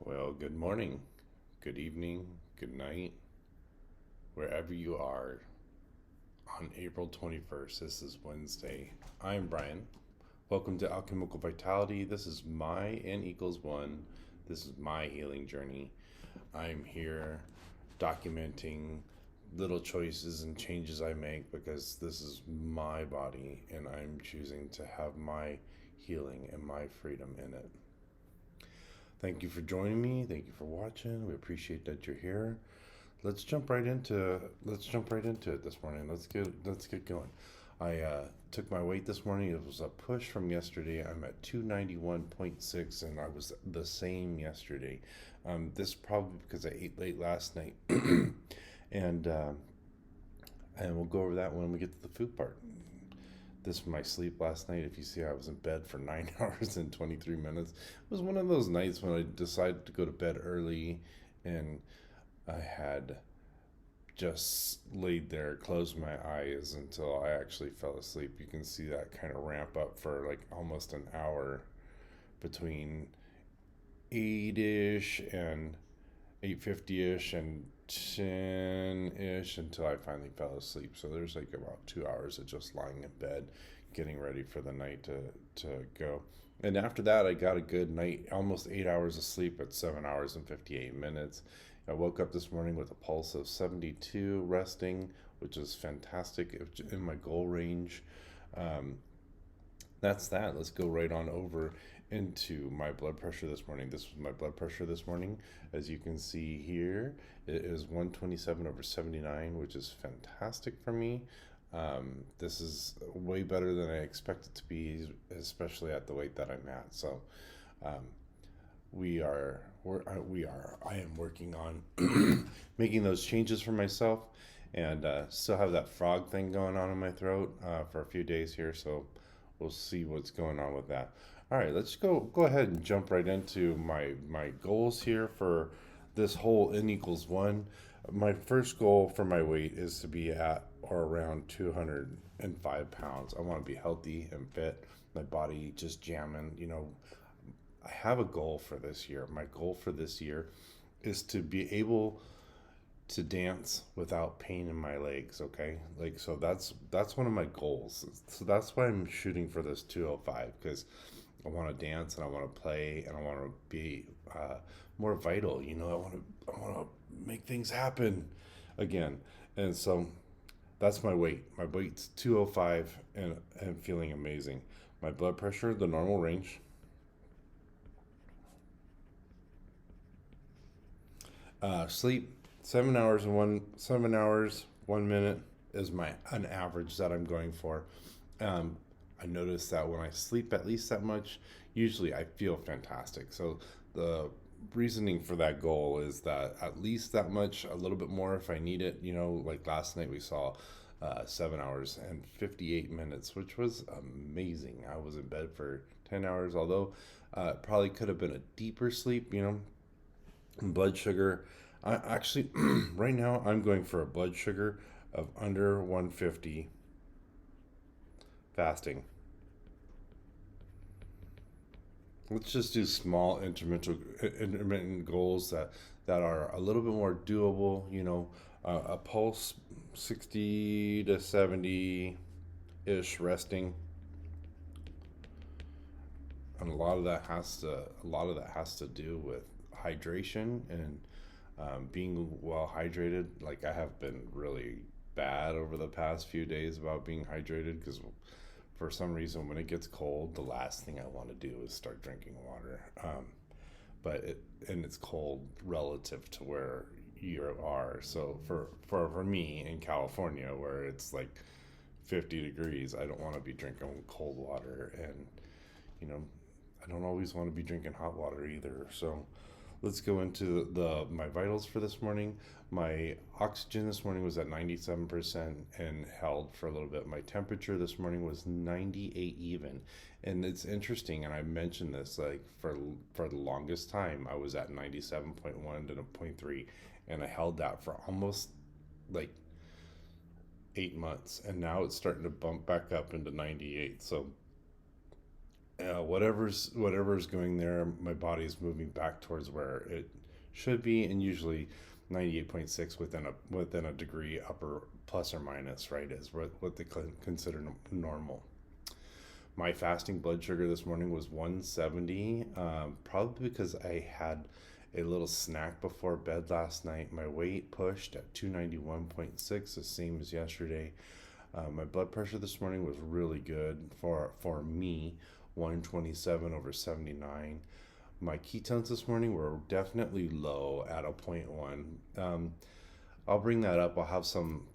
Well, good morning, good evening, good night, wherever you are on April 21st. This is Wednesday. I'm Bryan. Welcome to Alchemical Vitality. This is my N equals one. This is my healing journey. I'm here documenting little choices and changes I make because this is my body and I'm choosing to have my healing and my freedom in it. Thank you for joining me. Thank you for watching. We appreciate that you're here. Let's jump right into it this morning. Let's get going. I took my weight this morning. It was a push from yesterday. I'm at 291.6 and I was the same yesterday. This probably because I ate late last night. and and we'll go over that when we get to the food part. This was my sleep last night. If you see, I was in bed for 9 hours and 23 minutes. It was one of those nights when I decided to go to bed early and I had just laid there, closed my eyes until I actually fell asleep. You can see that kind of ramp up for like almost an hour between 8-ish and 8:50-ish and 10-ish until I finally fell asleep. So there's like about 2 hours of just lying in bed, getting ready for the night to go. And after that, I got a good night, almost 8 hours of sleep at 7 hours and 58 minutes. I woke up this morning with a pulse of 72, resting, which is fantastic, in my goal range. Um, that's that. Let's go right on over into my blood pressure this morning. This was my blood pressure this morning. As you can see here, it is 127/79, which is fantastic for me. This is way better than I expect it to be, especially at the weight that I'm at. So, um, I am working on making those changes for myself, and still have that frog thing going on in my throat for a few days here. So we'll see what's going on with that. All right, let's go ahead and jump right into my goals here for this whole N equals one. My first goal for my weight is to be at or around 205 pounds. I want to be healthy and fit. My body just jamming. I have a goal for this year. My goal for this year is to be able to dance without pain in my legs. Okay, like so that's one of my goals. So that's why I'm shooting for this 205 because I want to dance and I want to play and I want to be more vital. I want to make things happen again. And so that's my weight. My weight's 205 and feeling amazing. My blood pressure, the normal range. Sleep 7 hours 1 minute is my an average that I'm going for. Um, I notice that when I sleep at least that much, usually I feel fantastic. So the reasoning for that goal is that at least that much, a little bit more if I need it. Like last night we saw 7 hours and 58 minutes, which was amazing. I was in bed for 10 hours, although it probably could have been a deeper sleep. Blood sugar. I actually, right now, I'm going for a blood sugar of under 150 fasting. Let's just do small intermittent goals that are a little bit more doable. A pulse 60 to 70 ish resting, and a lot of that has to do with hydration and being well hydrated. Like I have been really bad over the past few days about being hydrated because for some reason when it gets cold, the last thing I want to do is start drinking water. And it's cold relative to where you are. So for me in California where it's like 50 degrees, I don't want to be drinking cold water, and you know I don't always want to be drinking hot water either. So let's go into the my vitals for this morning. My oxygen this morning was at 97% and held for a little bit. My temperature this morning was 98 even. And it's interesting, and I mentioned this, like for the longest time I was at 97.1 to 0.3, and I held that for almost like 8 months, and now it's starting to bump back up into 98. So whatever's going there, my body is moving back towards where it should be, and usually 98.6 within a degree upper plus or minus, right, is what they consider normal. My fasting blood sugar this morning was 170, probably because I had a little snack before bed last night. My weight pushed at 291.6, the same as yesterday. My blood pressure this morning was really good for me, 127/79. My ketones this morning were definitely low at a point 0.1. I'll bring that up. I'll have some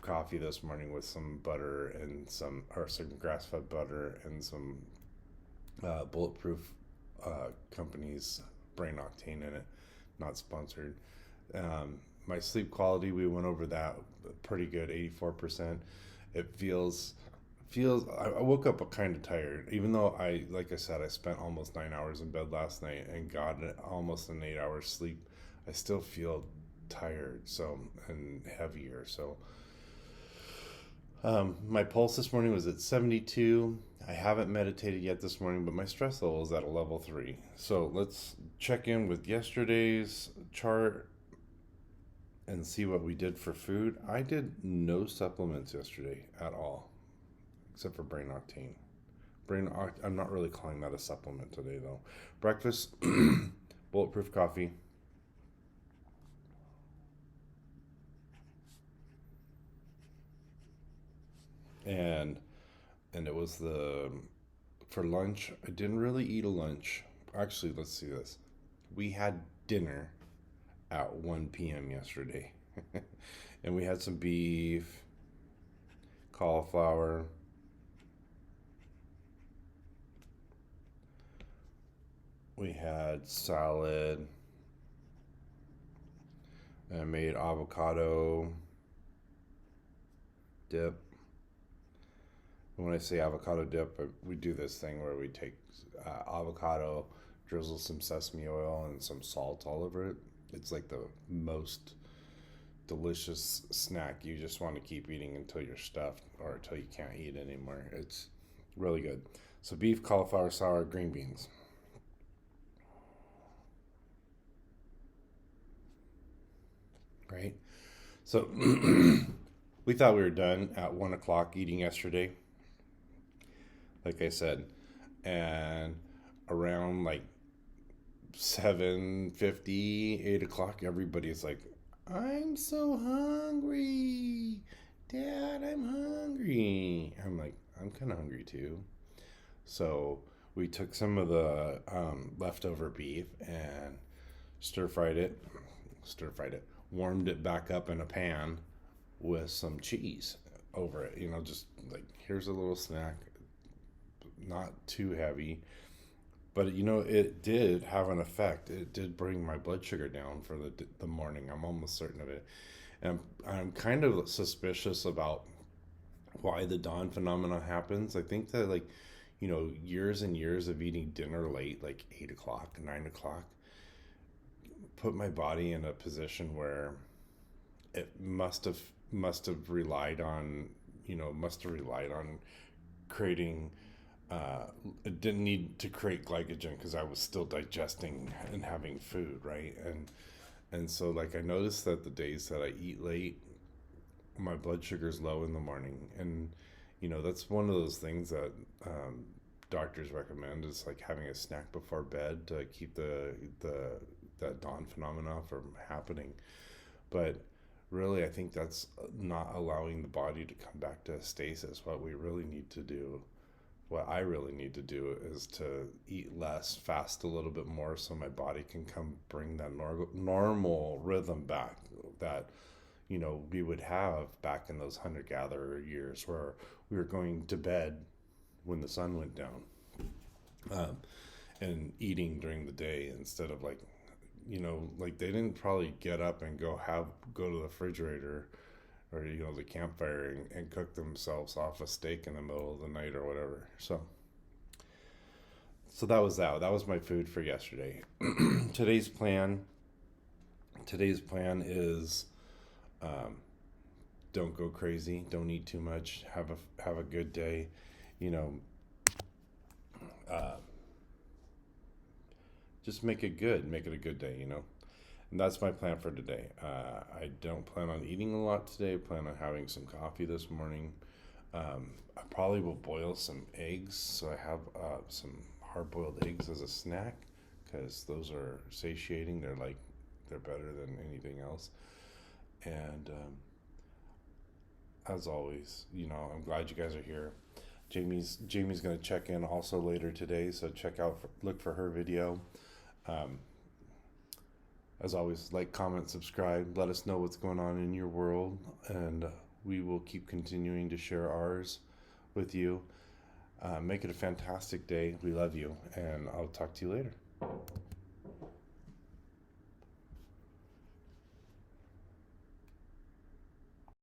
coffee this morning with some butter and some grass-fed butter and some bulletproof companies brain octane in it, not sponsored. My sleep quality, we went over that, pretty good, 84%. It feels I woke up kind of tired, even though like I said, I spent almost 9 hours in bed last night and got almost an 8 hours sleep. I still feel tired, and heavier. So my pulse this morning was at 72. I haven't meditated yet this morning, but my stress level is at a level 3. So let's check in with yesterday's chart and see what we did for food. I did no supplements yesterday at all, except for brain octane. I'm not really calling that a supplement today, though. Breakfast, bulletproof coffee. And it was for lunch. I didn't really eat a lunch. Actually, let's see this. We had dinner at 1 p.m. yesterday. And we had some beef, cauliflower, we had salad, and I made avocado dip. And when I say avocado dip, we do this thing where we take avocado, drizzle some sesame oil and some salt all over it. It's like the most delicious snack. You just want to keep eating until you're stuffed or until you can't eat anymore. It's really good. So beef, cauliflower, sour, green beans. Right? So we thought we were done at 1 o'clock eating yesterday, like I said. And around like 7:50, 8 o'clock, everybody's like, I'm so hungry. Dad, I'm hungry. I'm like, I'm kind of hungry too. So we took some of the leftover beef and stir fried it, warmed it back up in a pan with some cheese over it. Just like, here's a little snack, not too heavy. But it did have an effect. It did bring my blood sugar down for the morning. I'm almost certain of it. And I'm kind of suspicious about why the dawn phenomenon happens. I think that, like, years and years of eating dinner late, like 8 o'clock, 9 o'clock, put my body in a position where it must have relied on, creating. It didn't need to create glycogen because I was still digesting and having food, right? And so, like, I noticed that the days that I eat late, my blood sugar's low in the morning, and that's one of those things that doctors recommend, is like having a snack before bed to keep the that dawn phenomena from happening. But really, I think that's not allowing the body to come back to stasis. What I really need to do is to eat less, fast a little bit more, so my body can bring that normal rhythm back that we would have back in those hunter-gatherer years, where we were going to bed when the sun went down, and eating during the day, instead of like they didn't probably get up and go to the refrigerator or the campfire and cook themselves off a steak in the middle of the night or whatever. So that was my food for yesterday. today's plan is, don't go crazy, don't eat too much, have a good day. uh, just make it good, make it a good day, you know. And that's my plan for today. I don't plan on eating a lot today. I plan on having some coffee this morning. I probably will boil some eggs, so I have some hard-boiled eggs as a snack because those are satiating. They're better than anything else. And as always, you know, I'm glad you guys are here. Jamie's gonna check in also later today, so look for her video. Um, as always, like, comment, subscribe. Let us know what's going on in your world, and we will keep continuing to share ours with you. Make it a fantastic day. We love you, and I'll talk to you later.